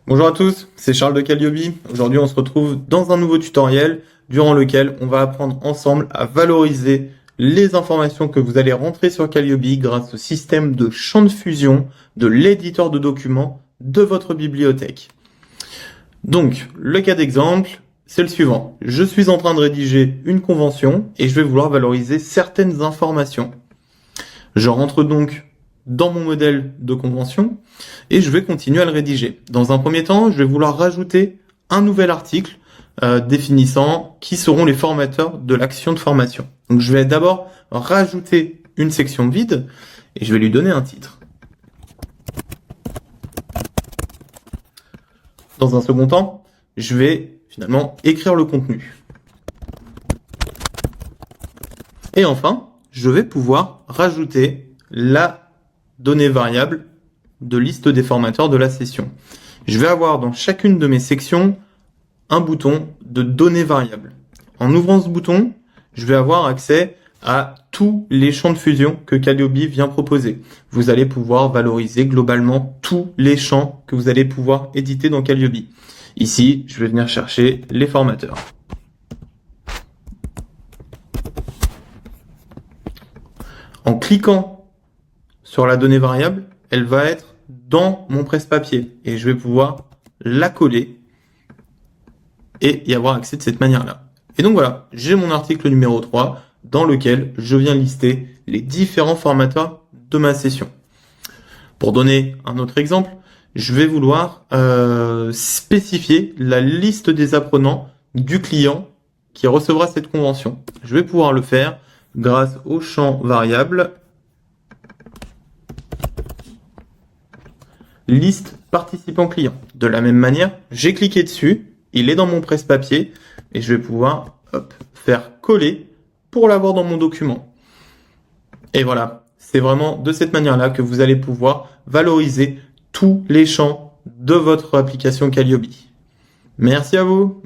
Bonjour à tous, c'est Charles de Calliope. Aujourd'hui, on se retrouve dans un nouveau tutoriel durant lequel on va apprendre ensemble à valoriser les informations que vous allez rentrer sur Calliope grâce au système de champ de fusion de l'éditeur de documents de votre bibliothèque. Donc, le cas d'exemple, c'est le suivant. Je suis en train de rédiger une convention et je vais vouloir valoriser certaines informations. Je rentre donc dans mon modèle de convention et je vais continuer à le rédiger. Dans un premier temps, je vais vouloir rajouter un nouvel article définissant qui seront les formateurs de l'action de formation. Donc je vais d'abord rajouter une section vide et je vais lui donner un titre. Dans un second temps, je vais finalement écrire le contenu. Et enfin, je vais pouvoir rajouter la donnée variable de liste des formateurs de la session. Je vais avoir dans chacune de mes sections un bouton de données variables. En ouvrant ce bouton, je vais avoir accès à tous les champs de fusion que Calliope vient proposer. Vous allez pouvoir valoriser globalement tous les champs que vous allez pouvoir éditer dans Calliope. Ici, je vais venir chercher les formateurs. En cliquant sur la donnée variable, elle va être dans mon presse-papier et je vais pouvoir la coller et y avoir accès de cette manière-là. Et donc voilà, j'ai mon article numéro 3 dans lequel je viens lister les différents formateurs de ma session. Pour donner un autre exemple, je vais vouloir spécifier la liste des apprenants du client qui recevra cette convention. Je vais pouvoir le faire grâce au champ variable liste participant client. De la même manière, j'ai cliqué dessus, il est dans mon presse-papier et je vais pouvoir faire coller pour l'avoir dans mon document. Et voilà, c'est vraiment de cette manière-là que vous allez pouvoir valoriser tous les champs de votre application Calliope. Merci à vous.